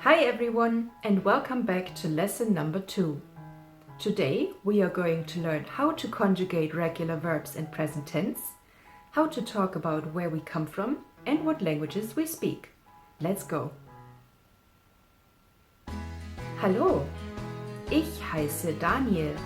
Hi everyone, and welcome back to lesson number 2. Today we are going to learn how to conjugate regular verbs in present tense, how to talk about where we come from and what languages we speak. Let's go! Hallo, ich heiße Daniel.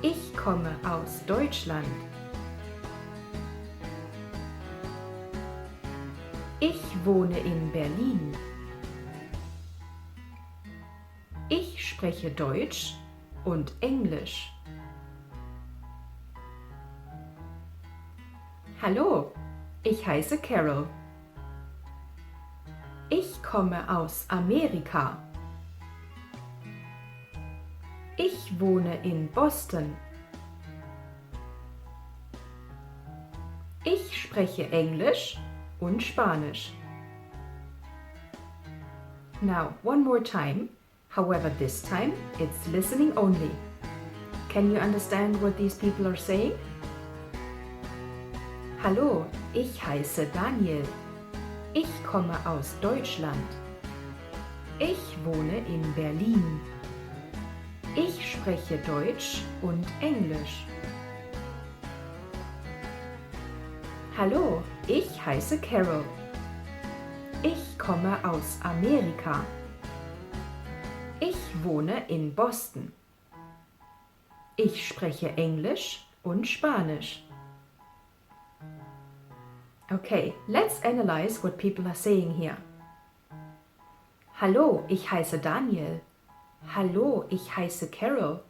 Ich komme aus Deutschland. Ich wohne in Berlin. Ich spreche Deutsch und Englisch. Hallo, ich heiße Carol. Ich komme aus Amerika. Ich wohne in Boston. Ich spreche Englisch und Spanisch. Now, one more time. However, this time it's listening only. Can you understand what these people are saying? Hallo, ich heiße Daniel. Ich komme aus Deutschland. Ich wohne in Berlin. Ich spreche Deutsch und Englisch. Hallo, ich heiße Carol. Ich komme aus Amerika. Ich wohne in Boston. Ich spreche Englisch und Spanisch. Okay, let's analyze what people are saying here. Hallo, ich heiße Daniel. Hallo, ich heiße Carol.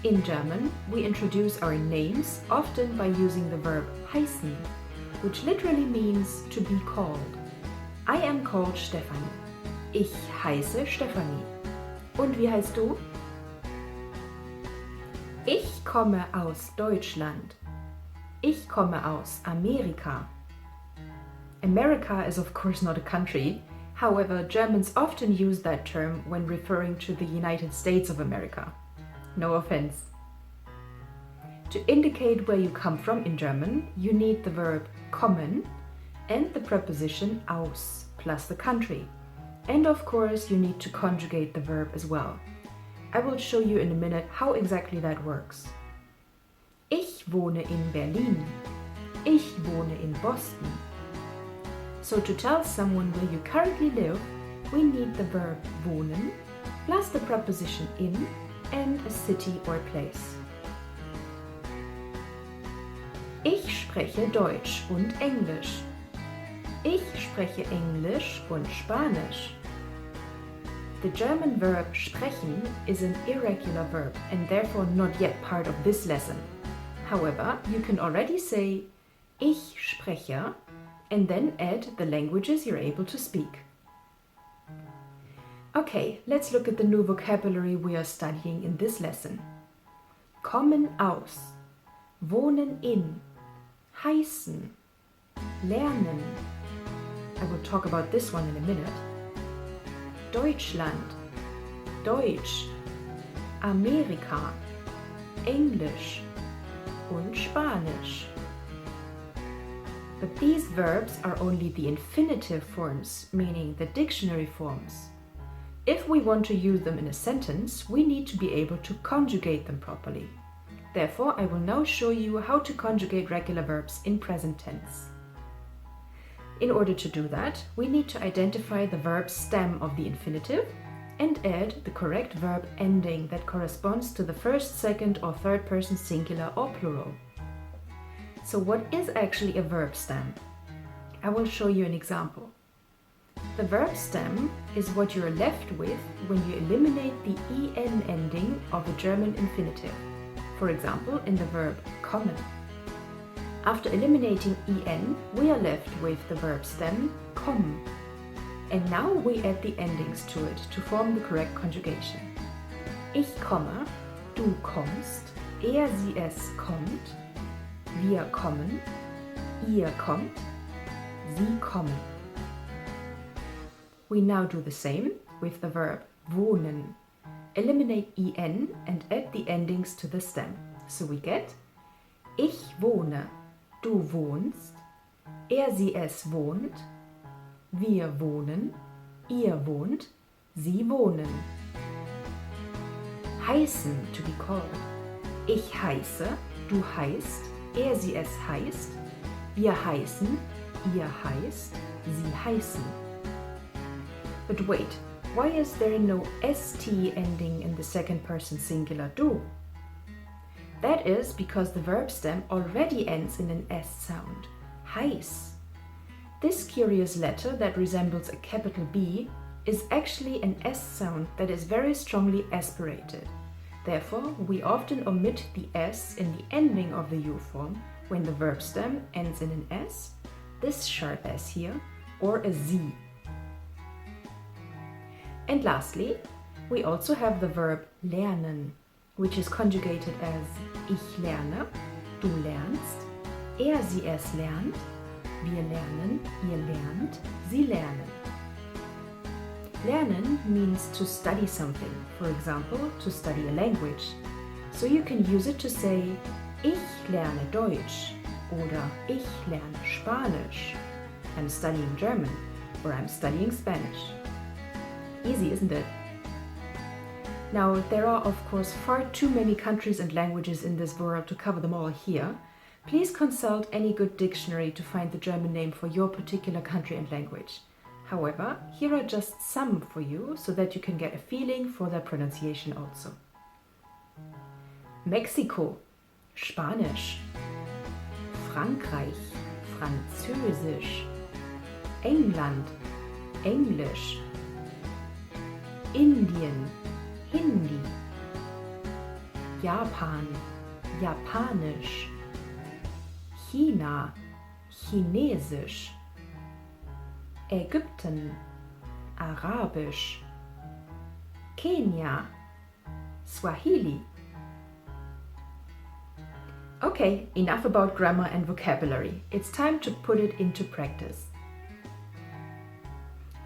In German, we introduce our names often by using the verb heißen, which literally means to be called. I am called Stefanie. Ich heiße Stefanie. Und wie heißt du? Ich komme aus Deutschland. Ich komme aus Amerika. America is of course not a country. However, Germans often use that term when referring to the United States of America. No offense. To indicate where you come from in German, you need the verb kommen and the preposition aus plus the country. And of course, you need to conjugate the verb as well. I will show you in a minute how exactly that works. Ich wohne in Berlin. Ich wohne in Boston. So to tell someone where you currently live, we need the verb wohnen plus the preposition in and a city or place. Ich spreche Deutsch und Englisch. Ich spreche Englisch und Spanisch. The German verb sprechen is an irregular verb and therefore not yet part of this lesson. However, you can already say ich spreche and then add the languages you're able to speak. Okay, let's look at the new vocabulary we are studying in this lesson. Kommen aus, wohnen in, heißen, lernen. I will talk about this one in a minute. Deutschland, Deutsch, Amerika, Englisch und Spanisch. But these verbs are only the infinitive forms, meaning the dictionary forms. If we want to use them in a sentence, we need to be able to conjugate them properly. Therefore, I will now show you how to conjugate regular verbs in present tense. In order to do that, we need to identify the verb stem of the infinitive and add the correct verb ending that corresponds to the first, second, or third person singular or plural. So what is actually a verb stem? I will show you an example. The verb stem is what you're left with when you eliminate the en ending of a German infinitive. For example, in the verb kommen. After eliminating en, we are left with the verb stem komm. And now we add the endings to it to form the correct conjugation. Ich komme, du kommst, er, sie, es kommt, wir kommen, ihr kommt, sie kommen. We now do the same with the verb wohnen. eliminate en and add the endings to the stem. So we get ich wohne, du wohnst, sie es wohnt, wir wohnen, ihr wohnt, sie wohnen. Heißen, to be called. Ich heiße, du heißt, sie es heißt, wir heißen, ihr heißt, sie heißen. But wait, why is there no st ending in the second person singular du? That is because the verb stem already ends in an s sound, heiß. This curious letter that resembles a capital B is actually an s sound that is very strongly aspirated. Therefore, we often omit the s in the ending of the u form when the verb stem ends in an s, this sharp s here, or a z. And lastly, we also have the verb lernen, which is conjugated as ich lerne, du lernst, sie es lernt, wir lernen, ihr lernt, sie lernen. Lernen means to study something, for example, to study a language. So you can use it to say, ich lerne Deutsch oder ich lerne Spanish. I'm studying German or I'm studying Spanish. Easy, isn't it? Now, there are of course far too many countries and languages in this world to cover them all here. Please consult any good dictionary to find the German name for your particular country and language. However, here are just some for you so that you can get a feeling for their pronunciation also. Mexiko, Spanisch. Frankreich, Französisch. England, Englisch. Indien, Hindi. Japan, Japanisch. China, Chinesisch. Ägypten, Arabisch. Kenia, Swahili. Okay, enough about grammar and vocabulary. It's time to put it into practice.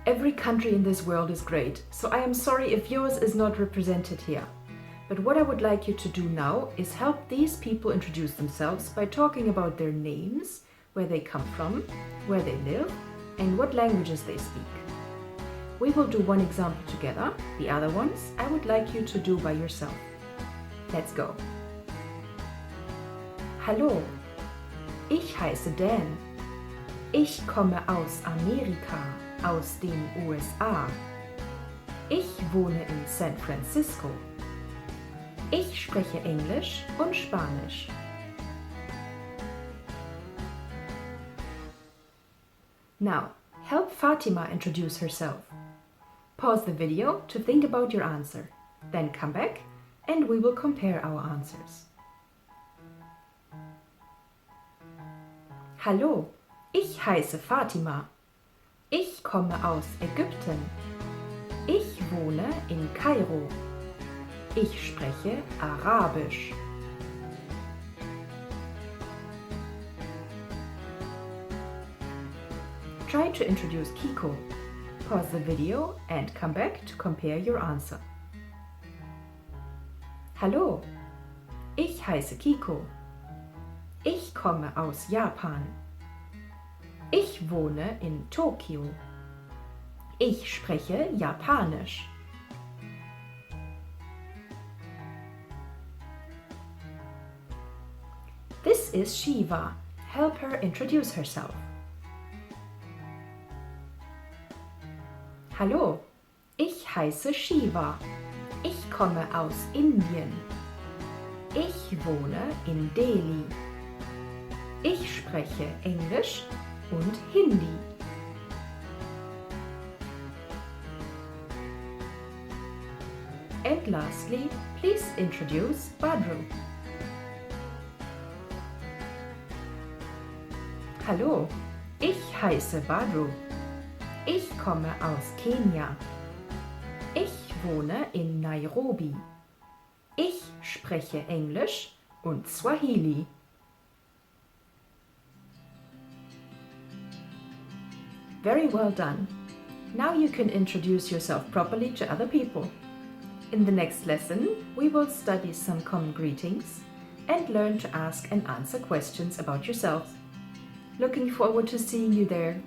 Every country in this world is great, so I am sorry if yours is not represented here. But what I would like you to do now is help these people introduce themselves by talking about their names, where they come from, where they live, and what languages they speak. We will do one example together, the other ones I would like you to do by yourself. Let's go. Hallo, ich heiße Dan. Ich komme aus Amerika, aus den USA. Ich wohne in San Francisco. Ich spreche Englisch und Spanisch. Now, help Fatima introduce herself. Pause the video to think about your answer. Then come back and we will compare our answers. Hallo, ich heiße Fatima. Ich komme aus Ägypten. Ich wohne in Kairo. Ich spreche Arabisch. Try to introduce Kiko. Pause the video and come back to compare your answer. Hallo, ich heiße Kiko. Ich komme aus Japan. Ich wohne in Tokio. Ich spreche Japanisch. This is Shiva. Help her introduce herself. Hallo, ich heiße Shiva. Ich komme aus Indien. Ich wohne in Delhi. Ich spreche Englisch und Hindi. And lastly, please introduce Badru. Hallo, ich heiße Badru. Ich komme aus Kenia. Ich wohne in Nairobi. Ich spreche Englisch und Swahili. Very well done. Now you can introduce yourself properly to other people. In the next lesson, we will study some common greetings and learn to ask and answer questions about yourself. Looking forward to seeing you there.